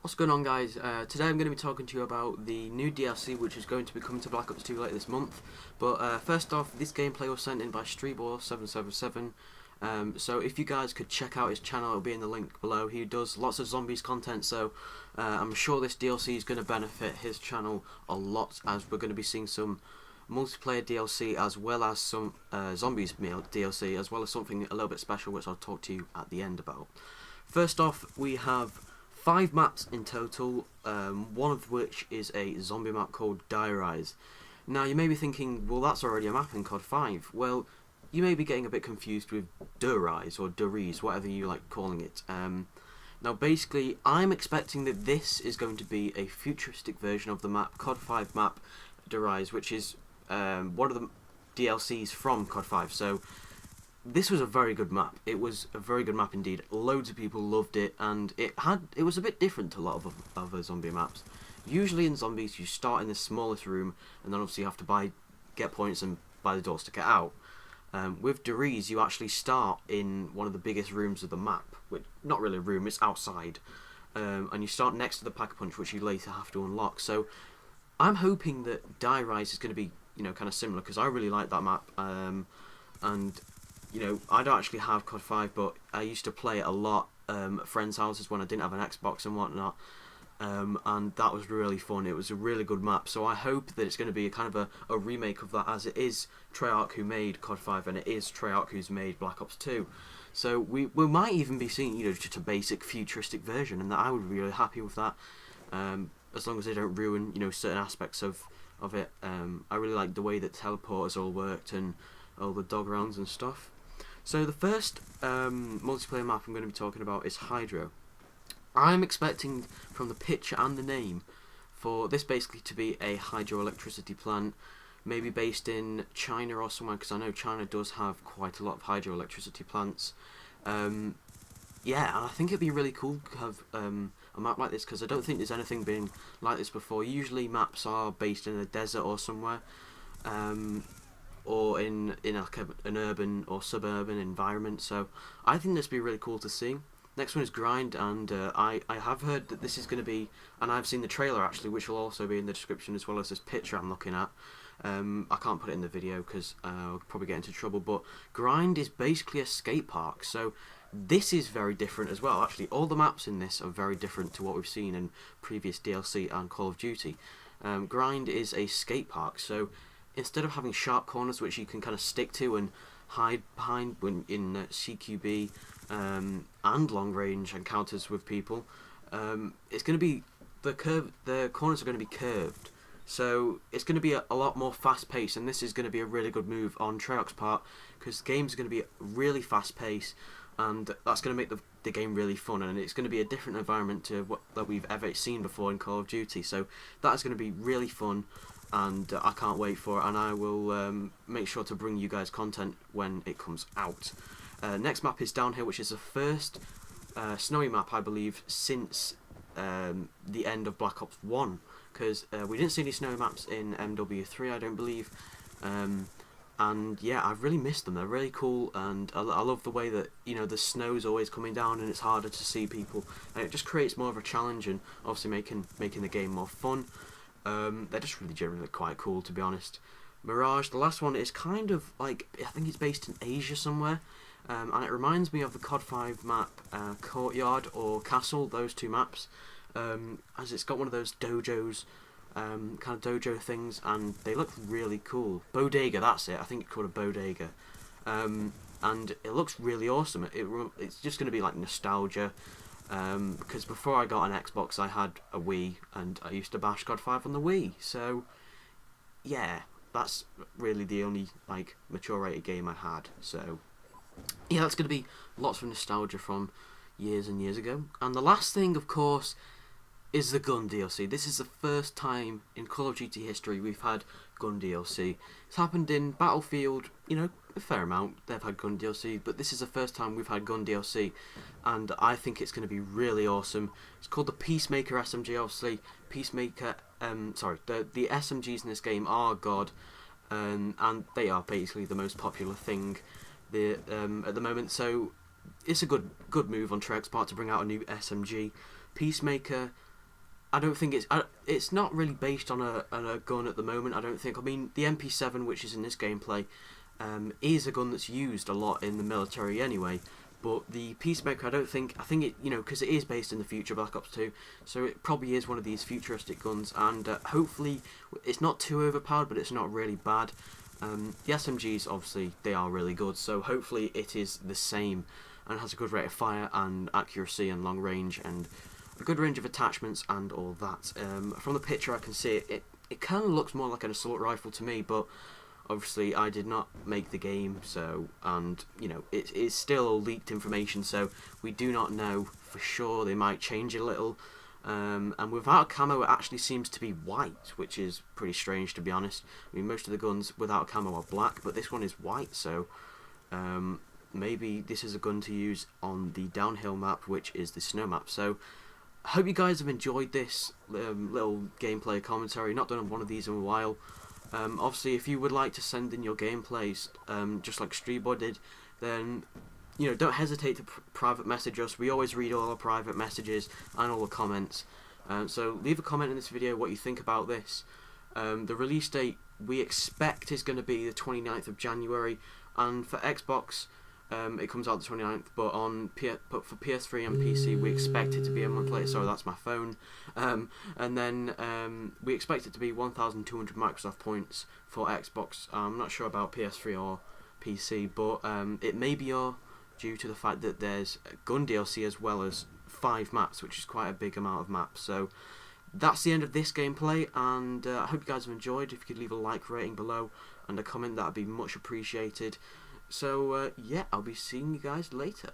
What's going on, guys? Today I'm going to be talking to you about the new DLC which is going to be coming to Black Ops 2 later this month. But first off, this gameplay was sent in by Streetball777. So if you guys could check out his channel, it'll be in the link below. He does lots of zombies content, so I'm sure this DLC is going to benefit his channel a lot, as we're going to be seeing some multiplayer DLC as well as some zombies DLC, as well as something a little bit special which I'll talk to you at the end about. First off, we have 5 maps in total, one of which is a zombie map called Die Rise. Now you may be thinking, well, that's already a map in COD 5. Well, you may be getting a bit confused with Der Rise or Der Rise, whatever you like calling it. Now basically, I'm expecting that this is going to be a futuristic version of the map, COD 5 map Der Rise, which is one of the DLCs from COD 5. So this was a very good map. It was a very good map indeed. Loads of people loved it, and it was a bit different to a lot of other zombie maps. Usually in zombies, you start in the smallest room, and then obviously you have to get points and buy the doors to get out. With Der Rise, you actually start in one of the biggest rooms of the map, which not really a room, it's outside, and you start next to the Pack-a-Punch, which you later have to unlock. So I'm hoping that Die Rise is going to be, kind of similar, because I really like that map, and I don't actually have COD 5, but I used to play it a lot at friends' houses when I didn't have an Xbox and whatnot, and that was really fun. It was a really good map, so I hope that it's going to be a kind of a remake of that, as it is Treyarch who made COD 5, and it is Treyarch who's made Black Ops 2. So we might even be seeing, just a basic futuristic version, and that I would be really happy with that, as long as they don't ruin, certain aspects of it. I really like the way that teleporters all worked and all the dog rounds and stuff. So the first multiplayer map I'm going to be talking about is Hydro. I'm expecting from the picture and the name for this basically to be a hydroelectricity plant, maybe based in China or somewhere, because I know China does have quite a lot of hydroelectricity plants. Yeah, and I think it'd be really cool to have a map like this, because I don't think there's anything been like this before. Usually maps are based in a desert or somewhere, or in like an urban or suburban environment, so I think this would be really cool to see. Next one is Grind, and I have heard that this is going to be, and I've seen the trailer actually, which will also be in the description, as well as this picture I'm looking at. I can't put it in the video because I'll probably get into trouble, but Grind is basically a skate park, so this is very different as well. Actually, all the maps in this are very different to what we've seen in previous DLC and Call of Duty. Grind is a skate park, so instead of having sharp corners which you can kind of stick to and hide behind when in CQB and long range encounters with people, it's going to be the corners are going to be curved, so it's going to be a lot more fast paced, and this is going to be a really good move on Treyarch's part, because the game's going to be really fast paced, and that's going to make the game really fun, and it's going to be a different environment to what that we've ever seen before in Call of Duty. So that is going to be really fun, and I can't wait for it, and I will make sure to bring you guys content when it comes out. Next map is Downhill, which is the first snowy map, I believe, since the end of Black Ops 1, because we didn't see any snowy maps in MW3, I don't believe, and yeah, I've really missed them. They're really cool, and I love the way that, the snow's always coming down and it's harder to see people, and it just creates more of a challenge, and obviously making the game more fun. They're just really generally quite cool, to be honest. Mirage, the last one, is kind of like, I think it's based in Asia somewhere, and it reminds me of the COD 5 map Courtyard or Castle, those two maps, as it's got one of those dojos, kind of dojo things, and they look really cool. Bodega, that's it, I think it's called a Bodega, and it looks really awesome. It's just going to be like nostalgia. Because before I got an Xbox, I had a Wii, and I used to bash COD 5 on the Wii, so yeah, that's really the only mature rated game I had. So yeah, that's going to be lots of nostalgia from years and years ago. And the last thing, of course, is the gun DLC. This is the first time in Call of Duty history we've had gun DLC. It's happened in Battlefield, a fair amount. They've had gun DLC, but this is the first time we've had gun DLC, and I think it's going to be really awesome. It's called the Peacemaker SMG, obviously. Peacemaker, the SMGs in this game are God, and they are basically the most popular thing at the moment. So it's a good move on Treyarch's part to bring out a new SMG. Peacemaker I don't think it's not really based on a gun at the moment. I don't think. I mean, the MP7, which is in this gameplay, is a gun that's used a lot in the military anyway. But the Peacemaker, I think it, because it is based in the future, Black Ops 2, so it probably is one of these futuristic guns, and hopefully it's not too overpowered, but it's not really bad. The SMGs, obviously, they are really good, so hopefully it is the same, and has a good rate of fire, and accuracy, and long range, and a good range of attachments, and all that. From the picture I can see it kind of looks more like an assault rifle to me, but obviously, I did not make the game, so, and, it is still leaked information, so we do not know for sure. They might change it a little, and without camo, it actually seems to be white, which is pretty strange, to be honest. I mean, most of the guns without camo are black, but this one is white, so maybe this is a gun to use on the downhill map, which is the snow map. So, I hope you guys have enjoyed this little gameplay commentary. Not done one of these in a while. Obviously, if you would like to send in your gameplays, just like Streetboy did, then, don't hesitate to private message us. We always read all our private messages and all the comments. So leave a comment in this video what you think about this. The release date we expect is going to be the 29th of January, and for Xbox, it comes out the 29th, but for PS3 and PC, we expect it to be a month later. Sorry, that's my phone. And then we expect it to be 1,200 Microsoft points for Xbox. I'm not sure about PS3 or PC, but it may be due to the fact that there's gun DLC as well as 5 maps, which is quite a big amount of maps. So that's the end of this gameplay, and I hope you guys have enjoyed. If you could leave a like rating below and a comment, that would be much appreciated. So, yeah, I'll be seeing you guys later.